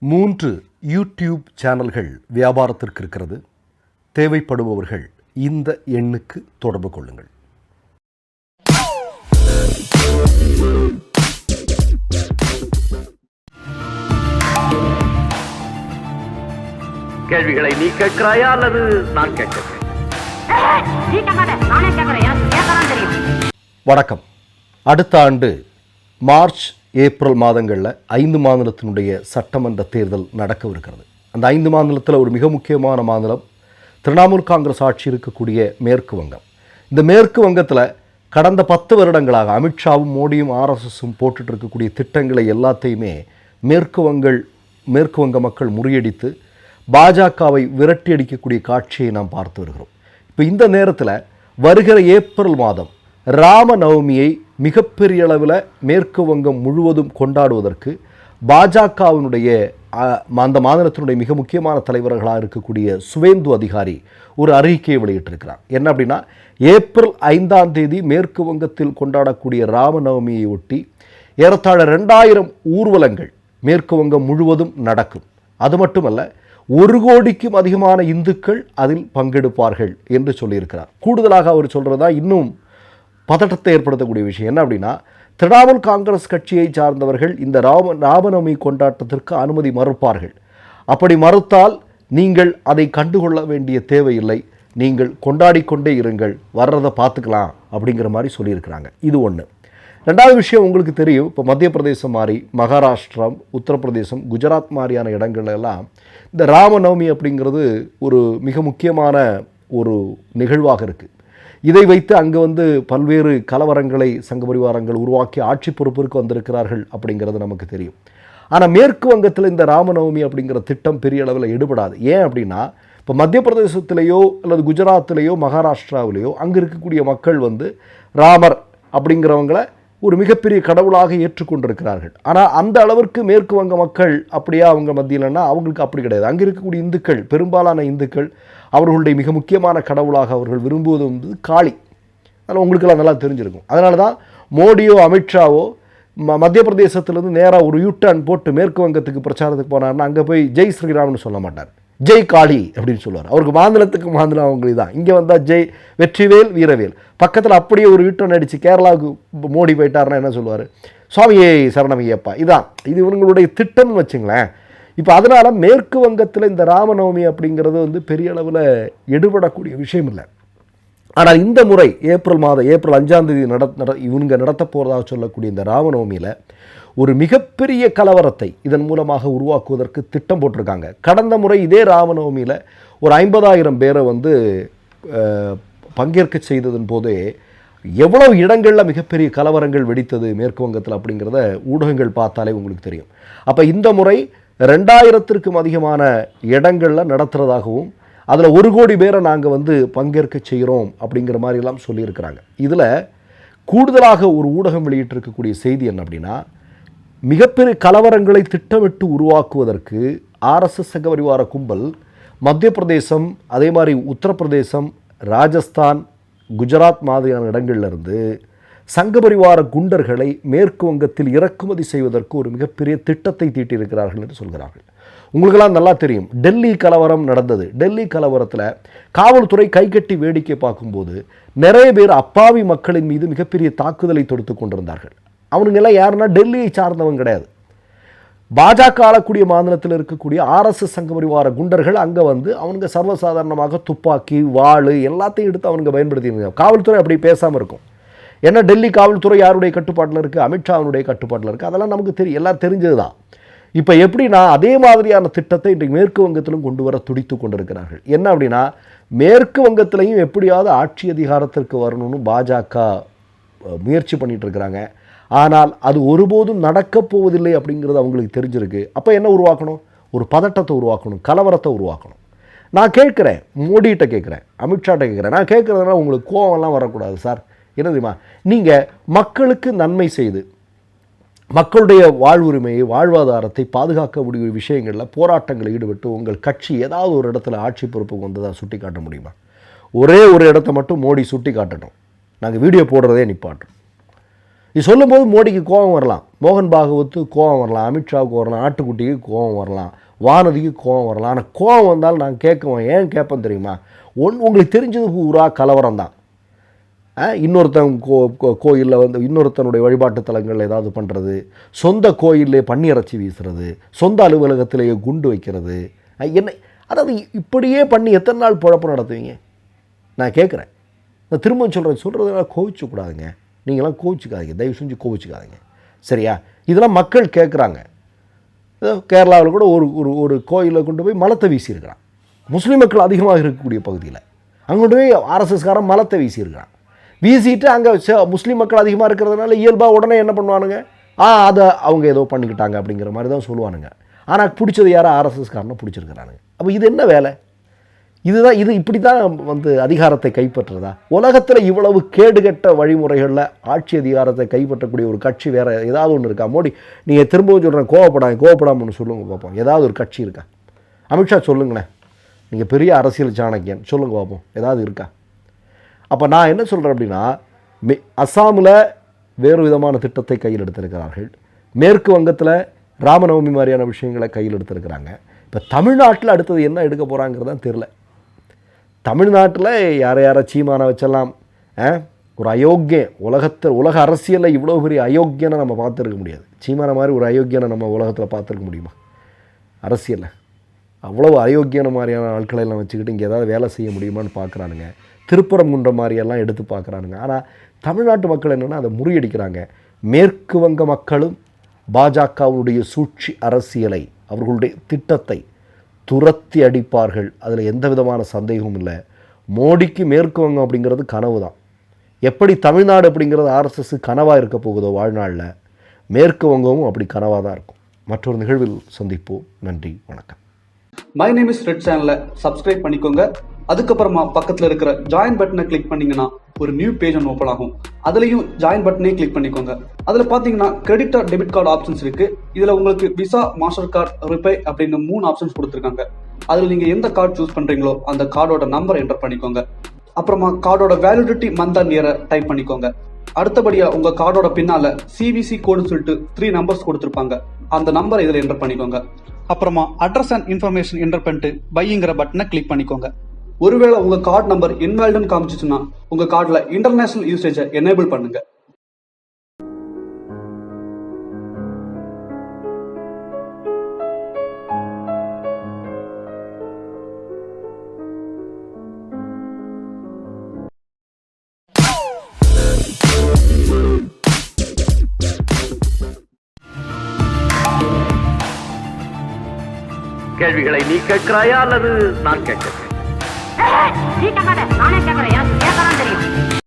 3 YouTube சேனல்கள் வியாபாரத்திற்கு இருக்கிறது. தேவைப்படுபவர்கள் இந்த எண்ணுக்கு தொடர்பு கொள்ளுங்கள். கேள்விகளை நீ கேட்கிறாயா அல்லது நான் கேட்கிறேன்? வணக்கம். அடுத்த ஆண்டு மார்ச் ஏப்ரல் மாதங்களில் 5 மாநிலத்தினுடைய சட்டமன்ற தேர்தல் நடக்கவிருக்கிறது. அந்த 5 மாநிலத்தில் ஒரு மிக முக்கியமான மாநிலம் திரிணாமுல் காங்கிரஸ் ஆட்சி இருக்கக்கூடிய மேற்கு வங்கம். இந்த மேற்கு வங்கத்தில் கடந்த 10 வருடங்களாக அமித்ஷாவும் மோடியும் ஆர்எஸ்எஸும் போட்டுட்டு இருக்கக்கூடிய திட்டங்களை எல்லாத்தையுமே மேற்கு வங்க மக்கள் முறியடித்து பாஜகவை விரட்டி அடிக்கக்கூடிய காட்சியை நாம் பார்த்து வருகிறோம். இப்போ இந்த நேரத்தில் வருகிற ஏப்ரல் மாதம் ராம நவமியை மிகப்பெரிய அளவில் மேற்கு வங்கம் முழுவதும் கொண்டாடுவதற்கு பாஜகவினுடைய அந்த மாநிலத்தினுடைய மிக முக்கியமான தலைவர்களாக இருக்கக்கூடிய சுவேந்து அதிகாரி ஒரு அறிக்கையை வெளியிட்டிருக்கிறார். என்ன அப்படின்னா, ஏப்ரல் 5ஆம் தேதி மேற்கு வங்கத்தில் கொண்டாடக்கூடிய ராம நவமியை ஒட்டி ஏறத்தாழ 2000 ஊர்வலங்கள் மேற்கு வங்கம் முழுவதும் நடக்கும். அது மட்டுமல்ல, 1 கோடிக்கும் அதிகமான இந்துக்கள் அதில் பங்கெடுப்பார்கள் என்று சொல்லியிருக்கிறார். கூடுதலாக அவர் சொல்கிறதா இன்னும் பதட்டத்தை ஏற்படுத்தக்கூடிய விஷயம் என்ன அப்படின்னா, திரிணாமுல் காங்கிரஸ் கட்சியை சார்ந்தவர்கள் இந்த ராமநவமி கொண்டாட்டத்திற்கு அனுமதி மறுப்பார்கள். அப்படி மறுத்தால் நீங்கள் அதை கண்டுகொள்ள வேண்டிய தேவையில்லை, நீங்கள் கொண்டாடிக்கொண்டே இருங்கள், வர்றதை பார்த்துக்கலாம் அப்படிங்கிற மாதிரி சொல்லியிருக்கிறாங்க. இது ஒன்று. ரெண்டாவது விஷயம், உங்களுக்கு தெரியும், இப்போ மத்திய பிரதேசம் மாதிரி மகாராஷ்டிரம், உத்தரப்பிரதேசம், குஜராத் மாதிரியான இடங்கள்லாம் இந்த ராமநவமி அப்படிங்கிறது ஒரு மிக முக்கியமான ஒரு நிகழ்வாக இருக்குது. இதை வைத்து அங்கே பல்வேறு கலவரங்களை சங்க பரிவாரங்கள் உருவாக்கி ஆட்சி பொறுப்பிற்கு வந்திருக்கிறார்கள் அப்படிங்கிறது நமக்கு தெரியும். ஆனால் மேற்கு வங்கத்தில் இந்த ராமநவமி அப்படிங்கிற திட்டம் பெரிய அளவில் எடுபடாது. ஏன் அப்படின்னா, இப்போ மத்திய பிரதேசத்திலேயோ அல்லது குஜராத்திலேயோ மகாராஷ்டிராவிலேயோ அங்கே இருக்கக்கூடிய மக்கள் ராமர் அப்படிங்கிறவங்கள ஒரு மிகப்பெரிய கடவுளாக ஏற்றுக்கொண்டிருக்கிறார்கள். ஆனால் அந்த அளவிற்கு மேற்கு வங்க மக்கள் அப்படியே அவங்க மத்தியிலன்னா அவங்களுக்கு அப்படி கிடையாது. அங்கே இருக்கக்கூடிய இந்துக்கள், பெரும்பாலான இந்துக்கள், அவர்களுடைய மிக முக்கியமான கடவுளாக அவர்கள் விரும்புவது காளி. அதனால் உங்களுக்கெல்லாம் நல்லா தெரிஞ்சிருக்கும். அதனால தான் மோடியோ அமித்ஷாவோ மத்திய பிரதேசத்திலேருந்து நேராக ஒரு யூட்டர்ன் போட்டு மேற்கு வங்கத்துக்கு பிரச்சாரத்துக்கு போனார்னா அங்கே போய் ஜெய் ஸ்ரீராம்னு சொல்ல மாட்டார், ஜெய் காளி அப்படின்னு சொல்லுவார். அவருக்கு மாநிலத்துக்கு மாநிலம் அவங்களுக்கு தான். இங்கே வந்தால் ஜெய் வெற்றிவேல் வீரவேல். பக்கத்தில் அப்படியே ஒரு யூட்டர்ன் அடித்து கேரளாவுக்கு மோடி போயிட்டார்னா என்ன சொல்லுவார், சுவாமியே சரணமையப்பா. இது இவங்களுடைய திட்டம்னு வச்சுங்களேன். இப்போ அதனால் மேற்கு வங்கத்தில் இந்த ராமநவமி அப்படிங்கிறது பெரிய அளவில் எடுபடக்கூடிய விஷயம் இல்லை. ஆனால் இந்த முறை ஏப்ரல் 5ஆம் தேதி இவங்க நடத்த போகிறதாக சொல்லக்கூடிய இந்த ராமநவமியில் ஒரு மிகப்பெரிய கலவரத்தை இதன் மூலமாக உருவாக்குவதற்கு திட்டம் போட்டிருக்காங்க. கடந்த முறை இதே ராமநவமியில் ஒரு 50,000 பேரை பங்கேற்க செய்ததன் போதே எவ்வளவு இடங்களில் மிகப்பெரிய கலவரங்கள் வெடித்தது மேற்கு வங்கத்தில் அப்படிங்கிறத ஊடகங்கள் பார்த்தாலே உங்களுக்கு தெரியும். அப்போ இந்த முறை 2000க்கும் அதிகமான இடங்களில் நடத்துகிறதாகவும் அதில் 1 கோடி பேரை நாங்கள் பங்கேற்க செய்கிறோம் அப்படிங்கிற மாதிரிலாம் சொல்லியிருக்கிறாங்க. இதில் கூடுதலாக ஒரு ஊடகம் வெளியிட்டிருக்கக்கூடிய செய்தி என்ன அப்படின்னா, மிகப்பெரிய கலவரங்களை திட்டமிட்டு உருவாக்குவதற்கு ஆர்எஸ்எஸ் சங்க பரிவார கும்பல் மத்திய பிரதேசம், அதே மாதிரி உத்தரப்பிரதேசம், ராஜஸ்தான், குஜராத் மாதிரியான இடங்கள்லேருந்து சங்க பரிவார குண்டர்களை மேற்கு வங்கத்தில் இறக்குமதி செய்வதற்கு ஒரு மிகப்பெரிய திட்டத்தை தீட்டியிருக்கிறார்கள் என்று சொல்கிறார்கள். உங்களுக்கெல்லாம் நல்லா தெரியும், டெல்லி கலவரம் நடந்தது. டெல்லி கலவரத்தில் காவல்துறை கைகட்டி வேடிக்கை பார்க்கும்போது நிறைய பேர் அப்பாவி மக்களின் மீது மிகப்பெரிய தாக்குதலை தொடுத்து கொண்டிருந்தார்கள். அவனுங்கெல்லாம் யாருன்னா டெல்லியை சார்ந்தவங்க கிடையாது. பாஜக ஆளக்கூடிய மாநிலத்தில் இருக்கக்கூடிய ஆர்எஸ்எஸ் சங்க பரிவார குண்டர்கள் அங்கே அவனுங்க சர்வசாதாரணமாக துப்பாக்கி, வாள் எல்லாத்தையும் எடுத்து அவனுங்க பயன்படுத்தியிருந்தாங்க. காவல்துறை அப்படி பேசாமல் இருக்கும். ஏன்னா டெல்லி காவல்துறை யாருடைய கட்டுப்பாட்டில் இருக்குது, அமித்ஷாவுடைய கட்டுப்பாட்டில் இருக்குது. அதெல்லாம் நமக்கு தெரியும், எல்லாம் தெரிஞ்சது தான். இப்போ எப்படின்னா, அதே மாதிரியான திட்டத்தை இன்றைக்கு மேற்கு வங்கத்திலும் கொண்டு வர துடித்து கொண்டிருக்கிறார்கள். என்ன அப்படின்னா, மேற்கு வங்கத்திலையும் எப்படியாவது ஆட்சி அதிகாரத்திற்கு வரணும்னு பாஜக முயற்சி பண்ணிகிட்டு இருக்கிறாங்க. ஆனால் அது ஒருபோதும் நடக்கப் போவதில்லை அப்படிங்கிறது அவங்களுக்கு தெரிஞ்சிருக்கு. அப்போ என்ன உருவாக்கணும்? ஒரு பதட்டத்தை உருவாக்கணும், கலவரத்தை உருவாக்கணும். நான் கேட்குறேன், மோடிகிட்ட கேட்குறேன், அமித்ஷாட்ட கேட்குறேன். நான் கேட்குறதுனா உங்களுக்கு கோவம்லாம் வரக்கூடாது சார். என்ன தெரியுமா, நீங்கள் மக்களுக்கு நன்மை செய்து மக்களுடைய வாழ்வுரிமையை, வாழ்வாதாரத்தை பாதுகாக்க முடிய விஷயங்களில் போராட்டங்களில் ஈடுபட்டு உங்கள் கட்சி ஏதாவது ஒரு இடத்துல ஆட்சி பொறுப்புக்கு வந்ததாக சுட்டி காட்ட முடியுமா? ஒரே ஒரு இடத்த மட்டும் மோடி சுட்டி காட்டணும், நாங்கள் வீடியோ போடுறதே நிப்பாட்டோம். இது சொல்லும்போது மோடிக்கு கோபம் வரலாம், மோகன் பாகவத்து கோபம் வரலாம், அமித்ஷாவுக்கு வரலாம், ஆட்டுக்குட்டிக்கு கோபம் வரலாம், வானதிக்கு கோபம் வரலாம். ஆனால் கோபம் வந்தாலும் நான் கேட்குவேன். ஏன் கேட்பேன் தெரியுமா? உங்களுக்கு தெரிஞ்சது பூரா கலவரம் தான். இன்னொருத்தன் கோயிலில் வந்து இன்னொருத்தனுடைய வழிபாட்டு தலங்கள் ஏதாவது பண்ணுறது, சொந்த கோயிலே பன்னி இறைச்சி வீசுறது, சொந்த அலுவலகத்திலேயே குண்டு வைக்கிறது, என்ன அதாவது இப்படியே பண்ணி எத்தனை நாள் பொழப்பு நடத்துவீங்க? நான் கேட்குறேன். நான் திரும்ப சொல்கிறதுனால கோவிச்சுக்கூடாதுங்க. நீங்களாம் கோவிச்சுக்காதீங்க, தயவு செஞ்சு கோவிச்சுக்காதீங்க, சரியா? இதெல்லாம் மக்கள் கேட்குறாங்க. கேரளாவில் கூட ஒரு கோயிலை கொண்டு போய் மலத்தை வீசியிருக்கிறான். முஸ்லீம் மக்கள் அதிகமாக இருக்கக்கூடிய பகுதியில் அங்கே கொண்டு போய் ஆர்எஸ்எஸ்காரன் மலத்தை வீசியிருக்கிறான். வீசிட்டு அங்கே முஸ்லீம் மக்கள் அதிகமாக இருக்கிறதுனால இயல்பாக உடனே என்ன பண்ணுவானுங்க, அதை அவங்க ஏதோ பண்ணிக்கிட்டாங்க அப்படிங்கிற மாதிரி தான் சொல்லுவானுங்க. ஆனால் பிடிச்சது யாரோ ஆர்எஸ்எஸ்காரனை பிடிச்சிருக்கிறானுங்க. அப்போ இது என்ன வேலை? இது இப்படி தான் வந்து அதிகாரத்தை கைப்பற்றுறதா? உலகத்தில் இவ்வளவு கேடுகட்ட வழிமுறைகளில் ஆட்சி அதிகாரத்தை கைப்பற்றக்கூடிய ஒரு கட்சி வேறு ஏதாவது ஒன்று இருக்கா? மோடி, நீங்கள் திரும்பவும் சொல்கிறேன், கோவப்படாமல் சொல்லுங்கள் பார்ப்போம். ஏதாவது ஒரு கட்சி இருக்கா? அமித்ஷா சொல்லுங்களேன், நீங்கள் பெரிய அரசியல் சாணக்கியன், சொல்லுங்கள் பார்ப்போம், ஏதாவது இருக்கா? அப்போ நான் என்ன சொல்கிறேன் அப்படின்னா, அஸ்ஸாமில் வேறு விதமான திட்டத்தை கையில் எடுத்திருக்கிறார்கள். மேற்கு வங்கத்தில் ராமநவமி மாதிரியான விஷயங்களை கையில் எடுத்திருக்கிறாங்க. இப்போ தமிழ்நாட்டில் அடுத்தது என்ன எடுக்க போகிறாங்கிறது தான் தெரில. தமிழ்நாட்டில் யாரை சீமானை வச்செல்லாம் ஒரு அயோக்கியம், உலக அரசியலில் இவ்வளோ பெரிய அயோக்கியனை நம்ம பார்த்துருக்க முடியாது. சீமானை மாதிரி ஒரு அயோக்கியனை நம்ம உலகத்தில் பார்த்துருக்க முடியுமா? அரசியலில் அவ்வளோ அயோக்கியன மாதிரியான ஆட்களை எல்லாம் வச்சுக்கிட்டு இங்கே ஏதாவது வேலை செய்ய முடியுமான்னு பார்க்குறானுங்க. திருப்பரங்குன்ற மாதிரியெல்லாம் எடுத்து பார்க்குறானுங்க. ஆனால் தமிழ்நாட்டு மக்கள் என்னென்னா அதை முறியடிக்கிறாங்க. மேற்கு வங்க மக்களும் பாஜகவுடைய சூழ்ச்சி அரசியலை, அவர்களுடைய திட்டத்தை துரத்தி அடிப்பார்கள். அதில் எந்த விதமான சந்தேகமும் இல்லை. மோடிக்கு மேற்கு வங்கம் அப்படிங்கிறது கனவு தான். எப்படி தமிழ்நாடு அப்படிங்கிறது ஆர்எஸ்எஸ் கனவாக இருக்க போகுதோ வாழ்நாளில், மேற்கு வங்கமும் அப்படி கனவாக தான் இருக்கும். மற்றொரு நிகழ்வில் சந்திப்போம். நன்றி, வணக்கம். மை நேம் இஸ் ரெட் சேனலை சப்ஸ்கிரைப் பண்ணிக்கோங்க. அதுக்கப்புறமா பக்கத்தில் இருக்கிற ஜாயின் பட்டனை கிளிக் பண்ணீங்கன்னா ஒரு நியூ பேஜ் ஒன்று ஓப்பன் ஆகும். அதுலேயும் ஜாயின் பட்டனே கிளிக் பண்ணிக்கோங்க. அதில் பார்த்தீங்கன்னா credit card, debit card options இருக்கு. இதில் உங்களுக்கு விசா, மாஸ்டர் கார்டு, ரிப்பே அப்படின்னு 3 ஆப்ஷன்ஸ் கொடுத்துருக்காங்க. அதில் நீங்கள் எந்த கார்டு சூஸ் பண்ணுறீங்களோ அந்த கார்டோட நம்பர் என்டர் பண்ணிக்கோங்க. அப்புறமா கார்டோட வேலிடிட்டி மந்த் அண்ட் இயரை டைப் பண்ணிக்கோங்க. அடுத்தபடியாக உங்கள் கார்டோட பின்னால் சிவிசி கோடுன்னு சொல்லிட்டு 3 நம்பர்ஸ் கொடுத்துருப்பாங்க. அந்த நம்பரை இதில் என்டர் பண்ணிக்கோங்க. அப்புறமா அட்ரஸ் அண்ட் இன்ஃபர்மேஷன் என்டர் பண்ணிட்டு பைங்கிற பட்டனை கிளிக் பண்ணிக்கோங்க. ஒருவேளை உங்க கார்டு நம்பர் இன்வாலிட்னு காமிச்சிச்சுன்னா உங்க கார்டுல இன்டர்நேஷனல் யூசேஜை எனேபிள் பண்ணுங்க. கேள்விகளை நீ கேட்கிறாயா அல்லது நான் கேட்கிறேன்? நீ கேட்காத.